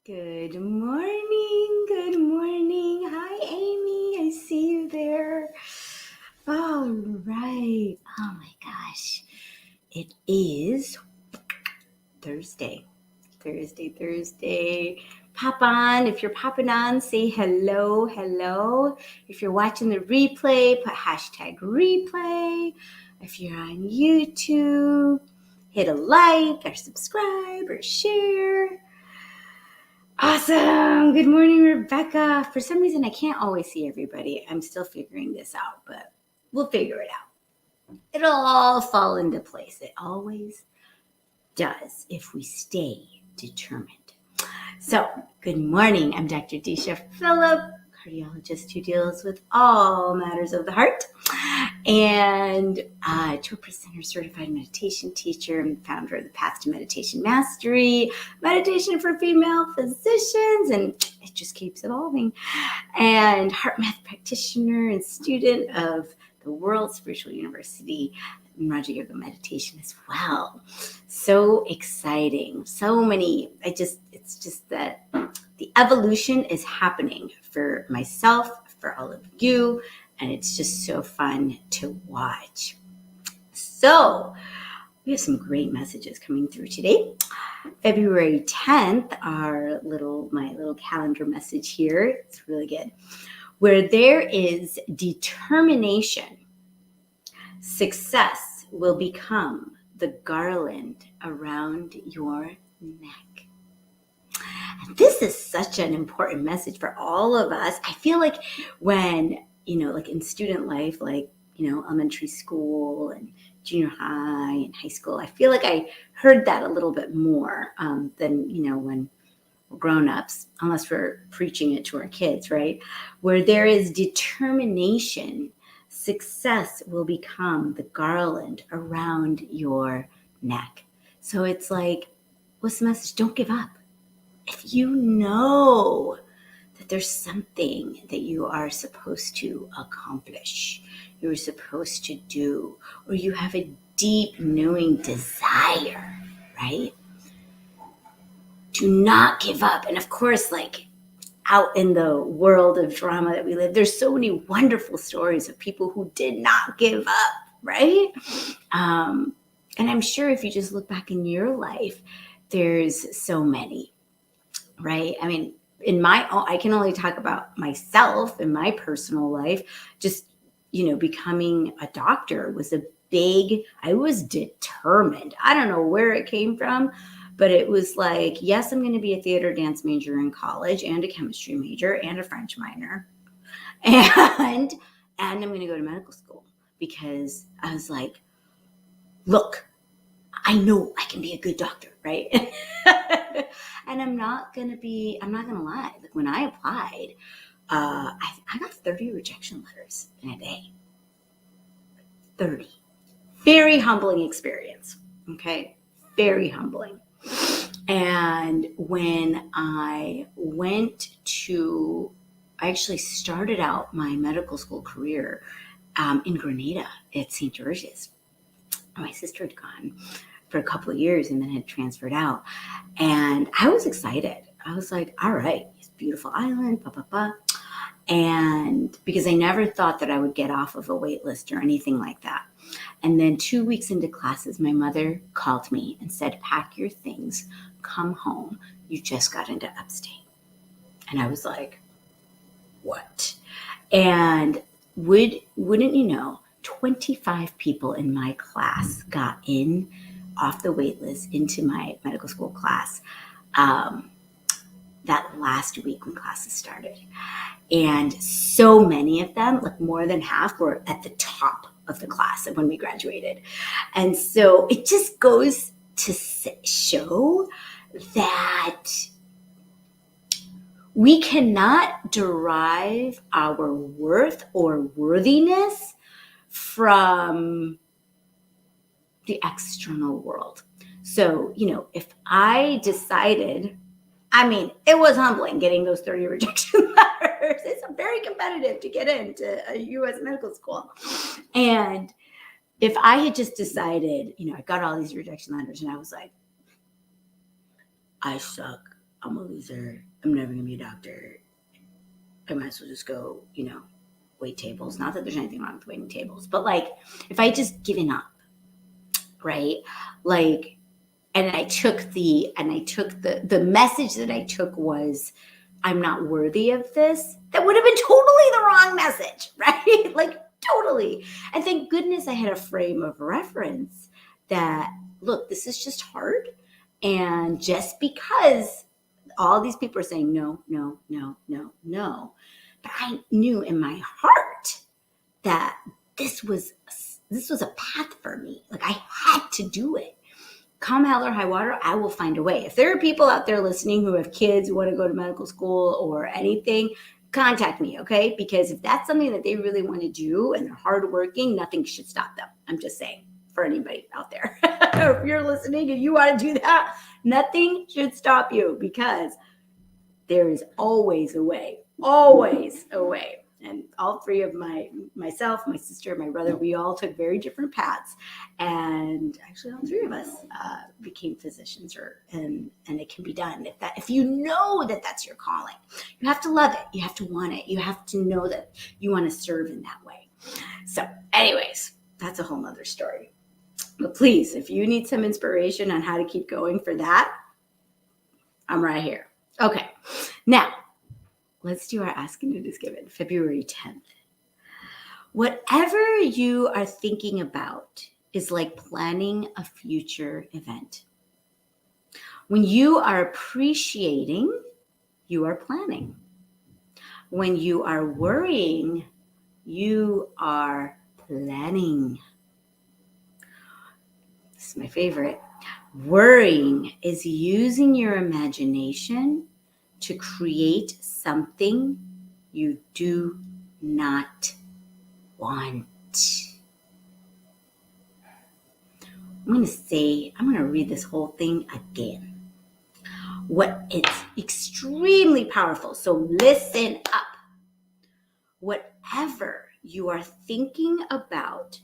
Good morning. Good morning. Hi, Amy. I see you there. All right. Oh my gosh. It is Thursday. Thursday. Pop on. If you're popping on, say hello, hello. If you're watching the replay, put hashtag replay. If you're on YouTube, hit a like or subscribe or share. Awesome. Good morning, Rebecca. For some reason, I can't always see everybody. I'm still figuring this out, but we'll figure it out. It'll all fall into place. It always does if we stay determined. So, good morning. I'm Dr. Disha Phillip, cardiologist who deals with all matters of the heart, and tour presenter, certified meditation teacher, and founder of the Path to Meditation Mastery, meditation for female physicians, and it just keeps evolving, and heart math practitioner and student of the World Spiritual University Raja Yoga meditation as well. So exciting. So many. It's just that the evolution is happening for myself, for all of you, and it's just so fun to watch. So we have some great messages coming through today. February 10th, my little calendar message here. It's really good. Where there is determination, success will become the garland around your neck. And this is such an important message for all of us. I feel like when, like in student life, like, elementary school and junior high and high school, I feel like I heard that a little bit more than, when we're grown-ups, unless we're preaching it to our kids, right? Where there is determination, success will become the garland around your neck. So it's like, what's the message? Don't give up. If you know that there's something that you are supposed to accomplish, you're supposed to do, or you have a deep knowing desire, right? Do not give up. And of course, like out in the world of drama that we live, there's so many wonderful stories of people who did not give up, right? And I'm sure if you just look back in your life, there's so many, right? I mean, I can only talk about myself in my personal life. Just, becoming a doctor was I was determined. I don't know where it came from, but it was like, yes, I'm going to be a theater dance major in college and a chemistry major and a French minor. And I'm going to go to medical school because I was like, look, I know I can be a good doctor, right? And I'm not going to lie. Like when I applied, I got 30 rejection letters in a day. 30. Very humbling experience. Okay. Very humbling. And when I actually started out my medical school career in Grenada at St. George's. My sister had gone for a couple of years and then had transferred out. And I was excited. I was like, all right, it's a beautiful island, blah, blah, blah. And because I never thought that I would get off of a wait list or anything like that. And then 2 weeks into classes, my mother called me and said, pack your things, come home. You just got into upstate. And I was like, what? And wouldn't you know, 25 people in my class got in off the wait list into my medical school class that last week when classes started. And so many of them, like more than half, were at the top of the class when we graduated. And so it just goes to show that we cannot derive our worth or worthiness from the external world. So, if I decided, it was humbling getting those 30 rejection letters. It's very competitive to get into a U.S. medical school. And if I had just decided, I got all these rejection letters and I was like, I suck. I'm a loser. I'm never going to be a doctor. I might as well just go, wait tables. Not that there's anything wrong with waiting tables, but like if I just given up, right? Like, and I took the message that I took was, I'm not worthy of this. That would have been totally the wrong message, right? Like totally. And thank goodness I had a frame of reference that, look, this is just hard. And just because all these people are saying no, no, no, no, no, but I knew in my heart that this was a path for me. Like I had to do it. Come hell or high water, I will find a way. If there are people out there listening who have kids who want to go to medical school or anything, contact me, okay? Because if that's something that they really want to do and they're hardworking, nothing should stop them. I'm just saying for anybody out there. If you're listening and you want to do that, nothing should stop you because there is always a way. Always a way. And all three of myself, my sister, my brother, we all took very different paths. And actually all three of us became physicians and it can be done. If you know that that's your calling, you have to love it. You have to want it. You have to know that you want to serve in that way. So anyways, that's a whole nother story. But please, if you need some inspiration on how to keep going for that, I'm right here. Okay. Now, let's do our Ask and It Is Given, February 10th. Whatever you are thinking about is like planning a future event. When you are appreciating, you are planning. When you are worrying, you are planning. This is my favorite. Worrying is using your imagination to create something you do not want. I'm going to read this whole thing again. It's extremely powerful. So listen up. Whatever you are thinking about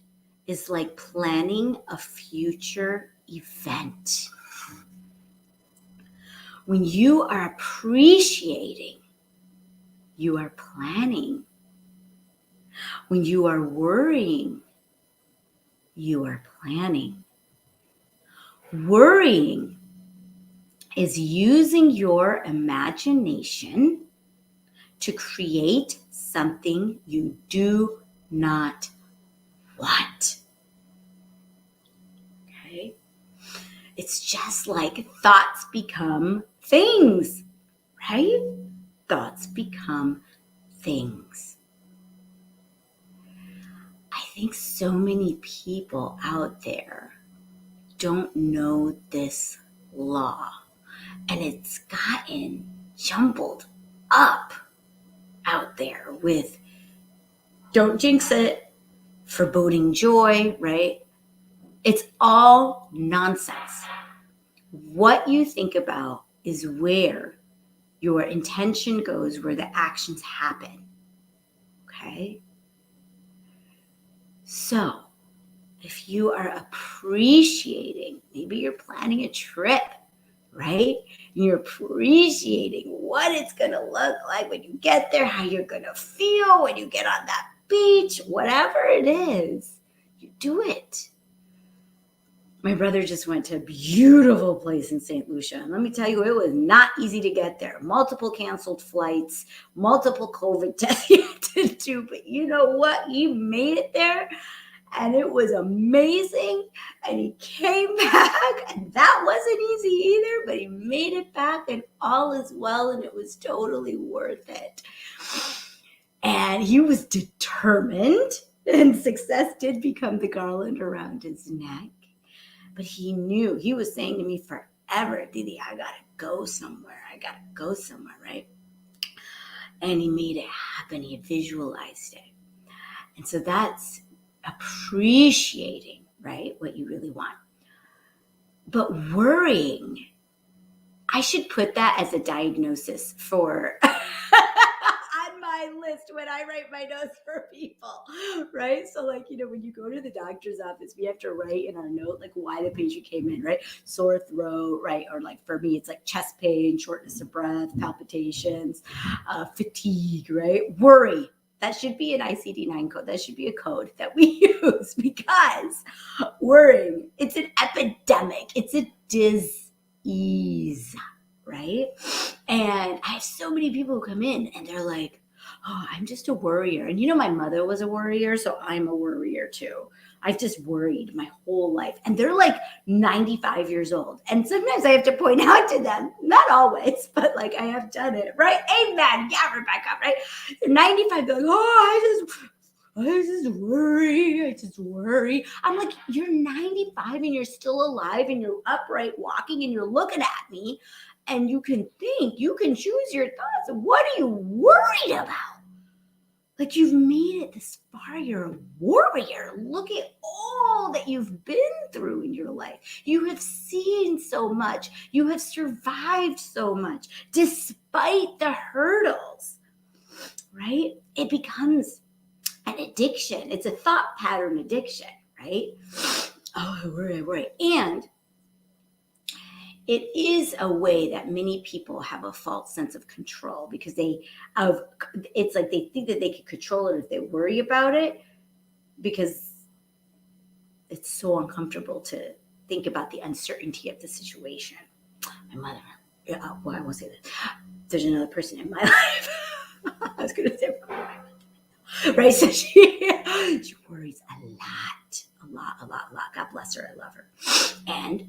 is like planning a future event. When you are appreciating, you are planning. When you are worrying, you are planning. Worrying is using your imagination to create something you do not want. Okay? It's just like thoughts become things, right? Thoughts become things. I think so many people out there don't know this law, and it's gotten jumbled up out there with don't jinx it, foreboding joy, right? It's all nonsense. What you think about is where your intention goes, where the actions happen. Okay? So, if you are appreciating, maybe you're planning a trip, right? And you're appreciating what it's going to look like when you get there, how you're going to feel when you get on that beach, whatever it is, you do it. My brother just went to a beautiful place in St. Lucia. And let me tell you, it was not easy to get there. Multiple canceled flights, multiple COVID tests he had to do. But you know what? He made it there. And it was amazing. And he came back. And that wasn't easy either. But he made it back. And all is well. And it was totally worth it. And he was determined. And success did become the garland around his neck. But he knew, he was saying to me forever, Didi, I got to go somewhere. Right? And he made it happen. He visualized it. And so that's appreciating, right, what you really want. But worrying, I should put that as a diagnosis for on my list when I write my notes for people, right? So like, when you go to the doctor's office, we have to write in our note, like why the patient came in, right? Sore throat, right? Or like for me, it's like chest pain, shortness of breath, palpitations, fatigue, right? Worry. That should be an ICD-9 code. That should be a code that we use because worrying, it's an epidemic. It's a disease, right? And I have so many people who come in and they're like, oh, I'm just a worrier. And my mother was a worrier, so I'm a worrier too. I've just worried my whole life. And they're like 95 years old. And sometimes I have to point out to them, not always, but like I have done it, right? Amen. Yeah, Rebecca, right? They're 95. They're like, oh, I just worry. I'm like, you're 95 and you're still alive and you're upright walking and you're looking at me and you can think, you can choose your thoughts. What are you worried about? Like you've made it this far. You're a warrior. Look at all that you've been through in your life. You have seen so much. You have survived so much despite the hurdles, right? It becomes an addiction. It's a thought pattern addiction, right? Oh, I worry. And it is a way that many people have a false sense of control because it's like they think that they can control it if they worry about it because it's so uncomfortable to think about the uncertainty of the situation. My mother, well, I won't say that. There's another person in my life. I was going to say, right? So she worries a lot. God bless her. I love her. And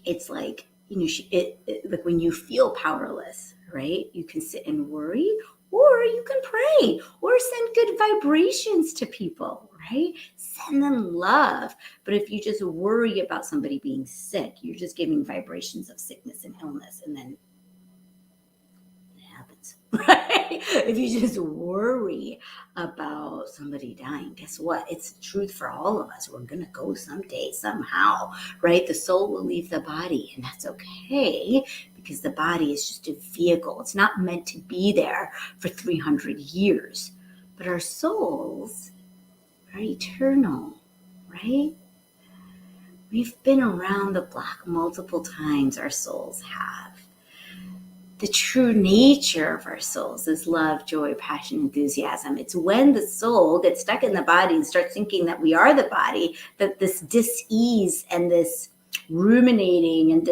it's like, like when you feel powerless, right? You can sit and worry, or you can pray, or send good vibrations to people, right? Send them love. But if you just worry about somebody being sick, you're just giving vibrations of sickness and illness, and then it happens, right? If you just worry about somebody dying, guess what? It's the truth for all of us. We're going to go someday, somehow, right? The soul will leave the body, and that's okay because the body is just a vehicle. It's not meant to be there for 300 years. But our souls are eternal, right? We've been around the block multiple times, our souls have. The true nature of our souls is love, joy, passion, enthusiasm. It's when the soul gets stuck in the body and starts thinking that we are the body, that this dis-ease and this ruminating and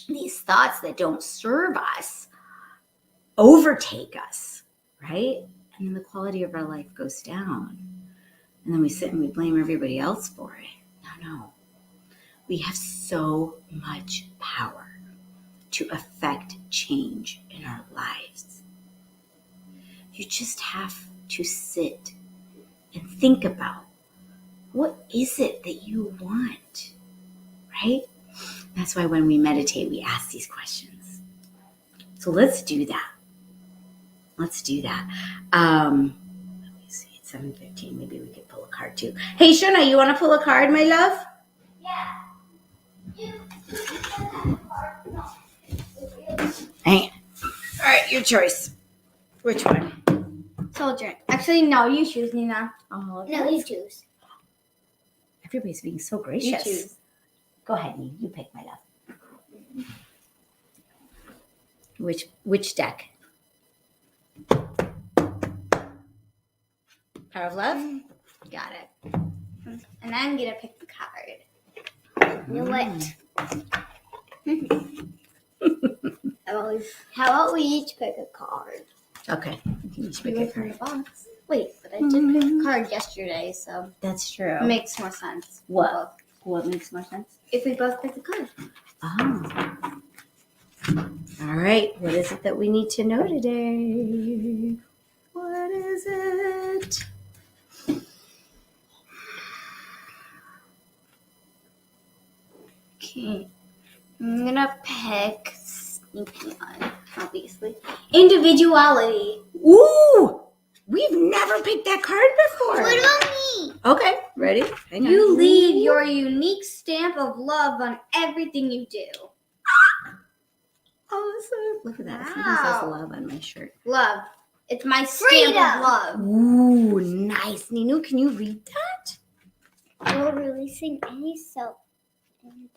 these thoughts that don't serve us overtake us, right? And then the quality of our life goes down. And then we sit and we blame everybody else for it. No. We have so much power to affect change in our lives. You just have to sit and think about what is it that you want, right? That's why when we meditate, we ask these questions. So let's do that. Let me see, it's 7:15. Maybe we could pull a card too. Hey, Shona, you want to pull a card, my love? Yeah. Hang on. All right, your choice. Which one? Soldier. Actually, no, you choose, Nina. Oh, No, you choose. Everybody's being so gracious. You choose. Go ahead, Nina. You pick, my love. Which deck? Power of Love? Got it. And I'm going to pick the card. You know what? How about we each pick a card? Okay. You can each pick You a open card. the box. Wait, but I did pick a card yesterday, so That's true. it makes more sense. What? What makes more sense? If we both pick a card. Oh. All right. What is it that we need to know today? What is it? Okay. I'm going to pick sneaking on, obviously. Individuality. Ooh! We've never picked that card before. What about me? Okay. Ready? Hang on. You leave your unique stamp of love on everything you do. Awesome. Look at that. It even says Wow. love on my shirt. Love. It's my stamp of love. Ooh, nice. Ninu, can you read that? Or releasing any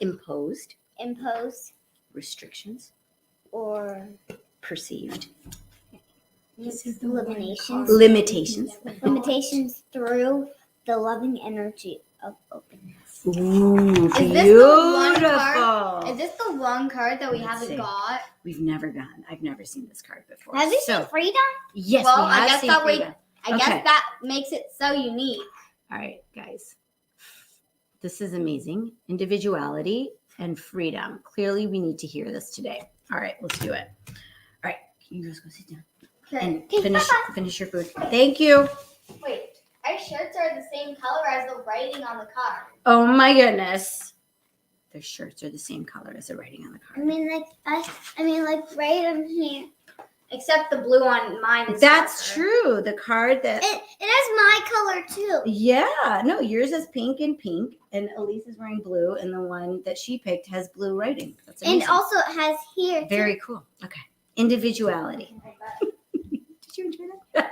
Imposed self-imposed restrictions, or perceived limitations through the loving energy of openness. Ooh, Is this beautiful. Is this the one card that we Let's haven't see. got? I've never seen this card before. Have you seen freedom? Yes, Well, we have I guess seen that freedom. I guess that makes it so unique. All right, guys. This is amazing. Individuality and freedom. Clearly, we need to hear this today. All right, let's do it. All right, you guys go sit down and finish your food. Thank you. Wait, our shirts are the same color as the writing on the card. Oh my goodness. Their shirts are the same color as the writing on the card. I mean, right on here. Except the blue on mine is That's darker. true. The card that it has my color too. Yeah, no, yours is pink, and Elise is wearing blue, and the one that she picked has blue writing. That's amazing. And also it has here. Very cool. Okay. Individuality. Did you enjoy that?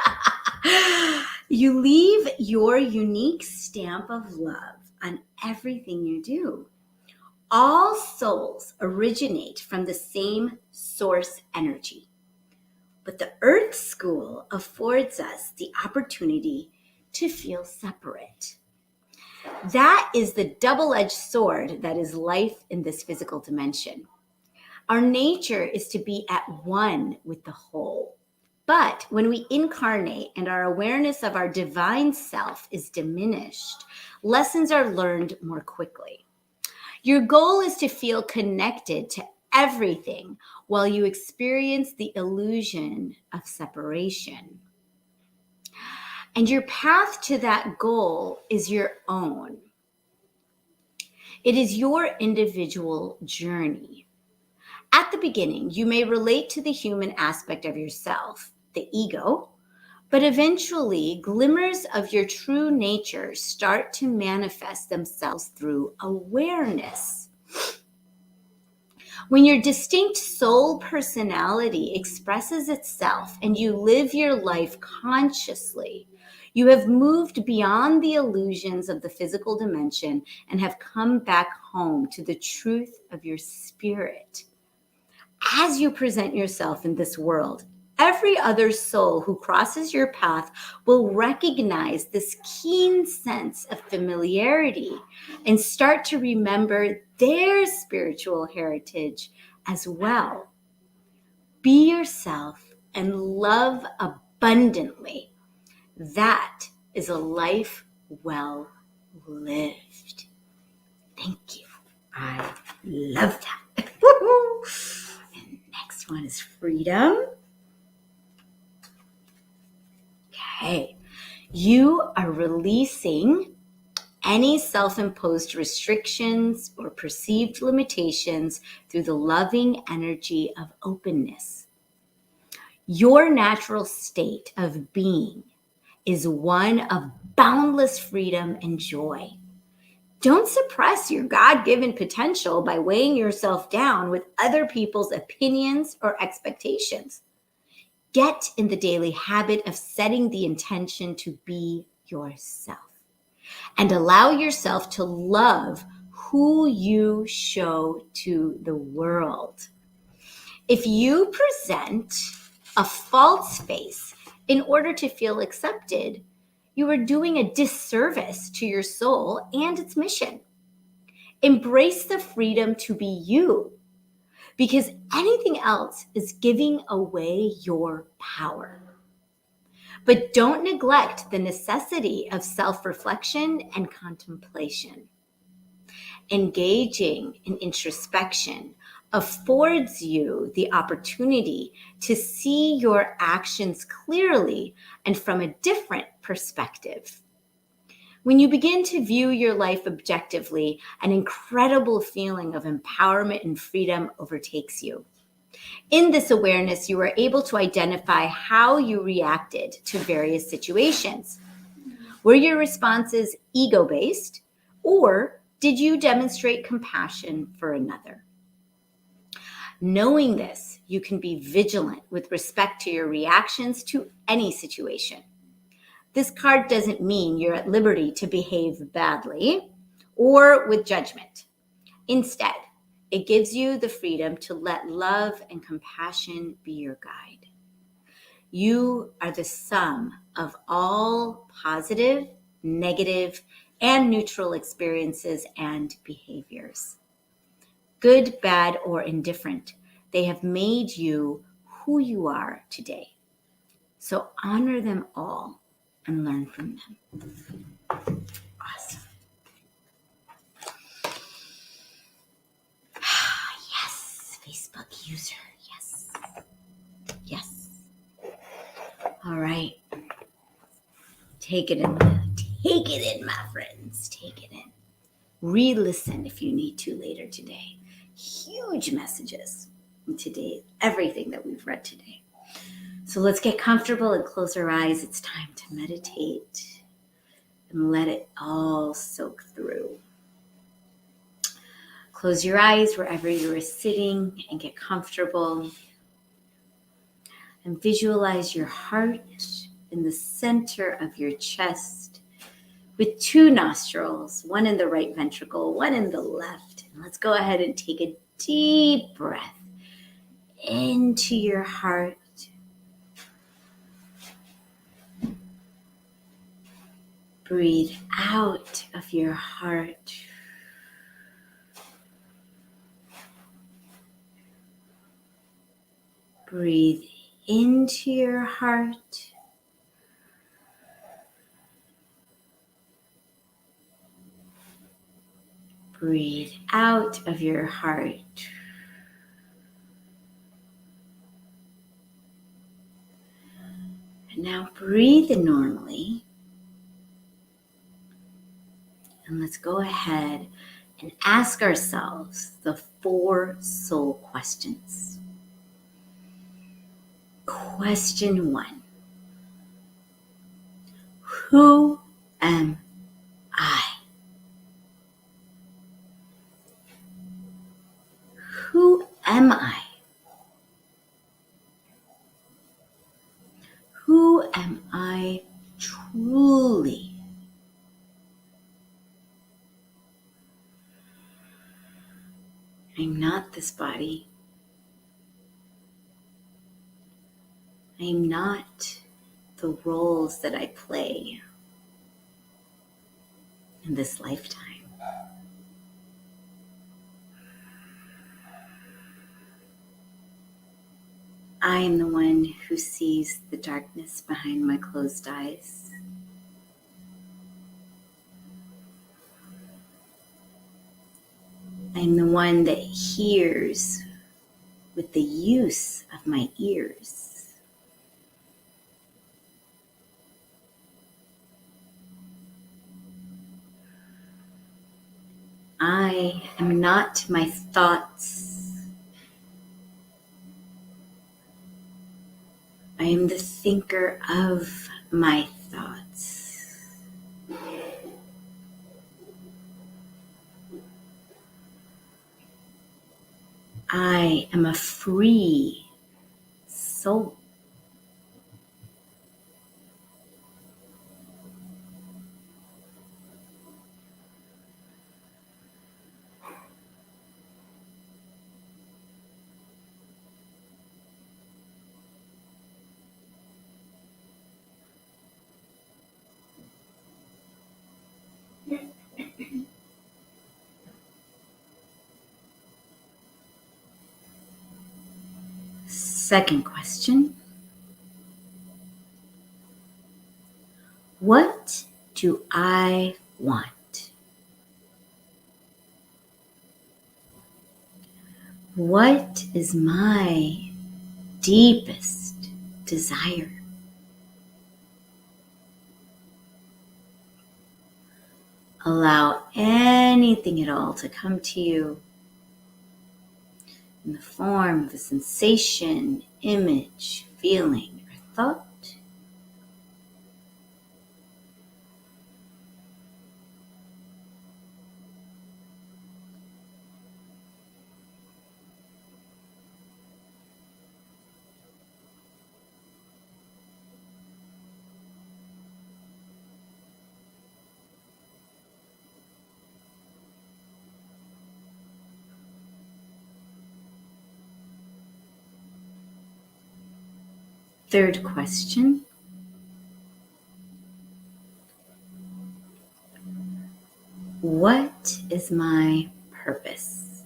You leave your unique stamp of love on everything you do. All souls originate from the same source energy. But the Earth School affords us the opportunity to feel separate. That is the double-edged sword that is life in this physical dimension. Our nature is to be at one with the whole. But when we incarnate and our awareness of our divine self is diminished, lessons are learned more quickly. Your goal is to feel connected to everything while you experience the illusion of separation. And your path to that goal is your own. It is your individual journey. At the beginning, you may relate to the human aspect of yourself, the ego, but eventually glimmers of your true nature start to manifest themselves through awareness. When your distinct soul personality expresses itself and you live your life consciously, you have moved beyond the illusions of the physical dimension and have come back home to the truth of your spirit. As you present yourself in this world, every other soul who crosses your path will recognize this keen sense of familiarity and start to remember their spiritual heritage as well. Be yourself and love abundantly. That is a life well lived. Thank you. I love that. And next one is freedom. Okay, you are releasing any self-imposed restrictions or perceived limitations through the loving energy of openness. Your natural state of being is one of boundless freedom and joy. Don't suppress your God-given potential by weighing yourself down with other people's opinions or expectations. Get in the daily habit of setting the intention to be yourself and allow yourself to love who you show to the world. If you present a false face in order to feel accepted, you are doing a disservice to your soul and its mission. Embrace the freedom to be you, because anything else is giving away your power. But don't neglect the necessity of self-reflection and contemplation. Engaging in introspection affords you the opportunity to see your actions clearly and from a different perspective. When you begin to view your life objectively, an incredible feeling of empowerment and freedom overtakes you. In this awareness, you are able to identify how you reacted to various situations. Were your responses ego-based, or did you demonstrate compassion for another? Knowing this, you can be vigilant with respect to your reactions to any situation. This card doesn't mean you're at liberty to behave badly or with judgment. Instead, it gives you the freedom to let love and compassion be your guide. You are the sum of all positive, negative, and neutral experiences and behaviors. Good, bad, or indifferent, they have made you who you are today. So honor them all and learn from them. Awesome. Yes, Facebook user. Yes. Yes. All right. Take it in. Take it in, my friends. Take it in. Re-listen if you need to later today. Huge messages in today, everything that we've read today. So let's get comfortable and close our eyes. It's time to meditate and let it all soak through. Close your eyes wherever you are sitting and get comfortable. And visualize your heart in the center of your chest with two nostrils, one in the right ventricle, one in the left. And let's go ahead and take a deep breath into your heart. Breathe out of your heart. Breathe into your heart. Breathe out of your heart. And now breathe in normally. And let's go ahead and ask ourselves the 4 soul questions. Question 1. Who am I? Who am I? Who am I truly? I'm not this body. I'm not the roles that I play in this lifetime. I am the one who sees the darkness behind my closed eyes. I am the one that hears with the use of my ears. I am not my thoughts. I am the thinker of my thoughts. I am a free soul. Second question. What do I want? What is my deepest desire? Allow anything at all to come to you in the form of a sensation, image, feeling, or thought. Third question. What is my purpose?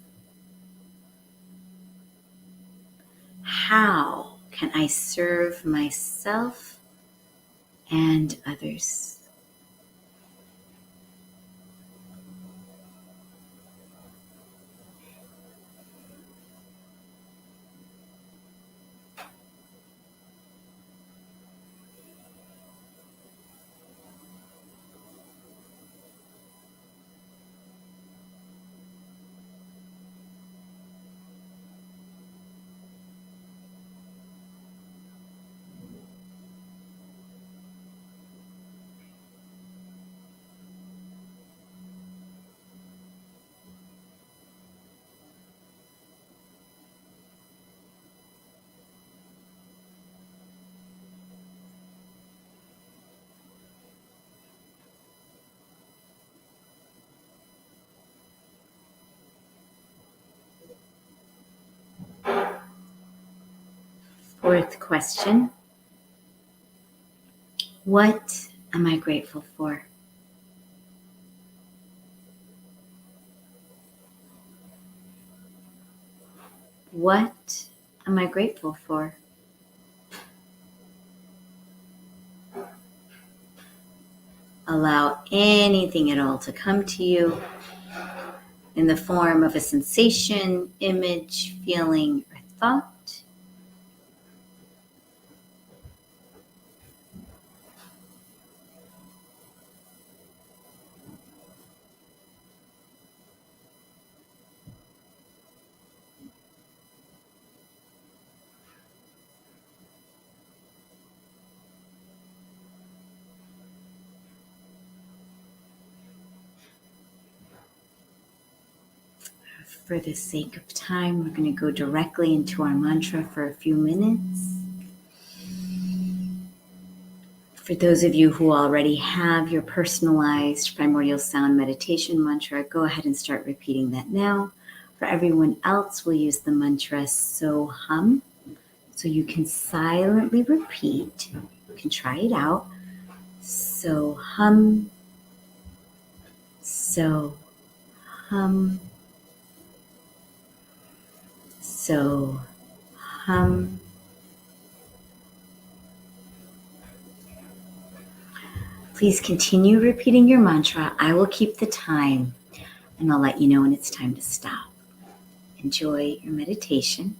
How can I serve myself and others? Fourth question. What am I grateful for? What am I grateful for? Allow anything at all to come to you in the form of a sensation, image, feeling, or thought. For the sake of time, we're going to go directly into our mantra for a few minutes. For those of you who already have your personalized primordial sound meditation mantra, go ahead and start repeating that now. For everyone else, we'll use the mantra So Hum. So you can silently repeat. You can try it out. So hum. So hum. So hum. Please continue repeating your mantra. I will keep the time and I'll let you know when it's time to stop. Enjoy your meditation.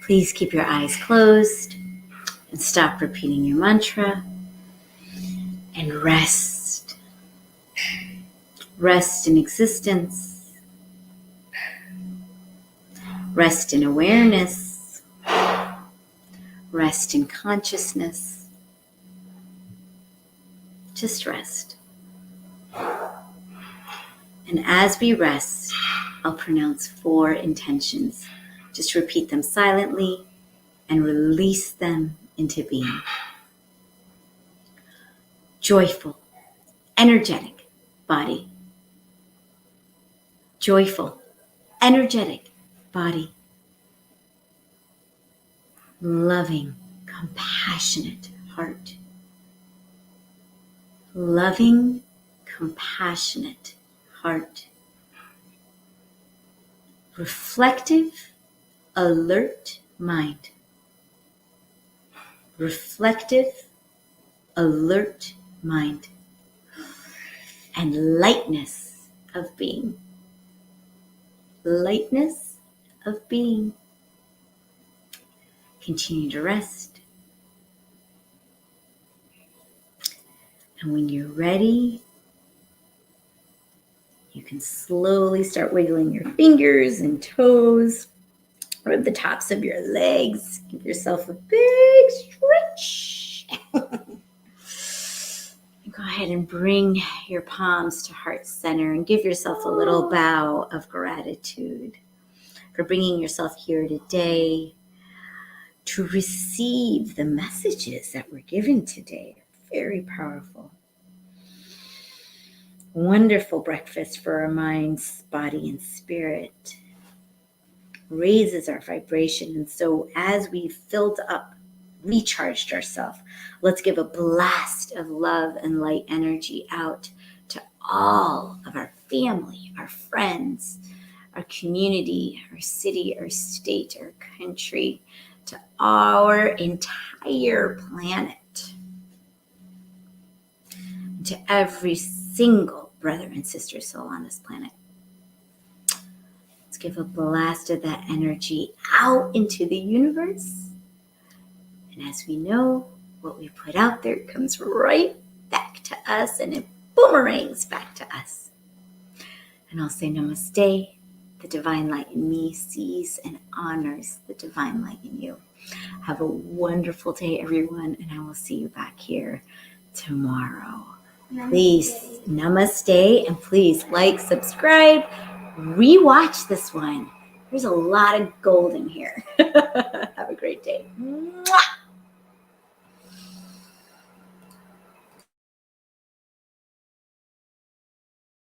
Please keep your eyes closed and stop repeating your mantra. and rest. Rest in existence. Rest in awareness. Rest in consciousness. Just rest. And as we rest, I'll pronounce 4 intentions. Just repeat them silently and release them into being. Joyful, energetic body. Joyful, energetic body. Loving, compassionate heart. Loving, compassionate heart. Reflective, alert mind. Reflective, alert mind. And lightness of being. Lightness of being. Continue to rest. And when you're ready, you can slowly start wiggling your fingers and toes, rub the tops of your legs, give yourself a big stretch. Go ahead and bring your palms to heart center and give yourself a little bow of gratitude for bringing yourself here today to receive the messages that were given today. Very powerful. Wonderful breakfast for our minds, body, and spirit. Raises our vibration. And so as we filled up, recharged ourselves, let's give a blast of love and light energy out to all of our family, our friends, our community, our city, our state, our country, to our entire planet, to every single brother and sister soul on this planet. Let's give a blast of that energy out into the universe. And as we know, what we put out there comes right back to us, and it boomerangs back to us. And I'll say namaste. The divine light in me sees and honors the divine light in you. Have a wonderful day, everyone, and I will see you back here tomorrow. Please, namaste, and please like, subscribe, rewatch this one. There's a lot of gold in here. Have a great day. Mwah!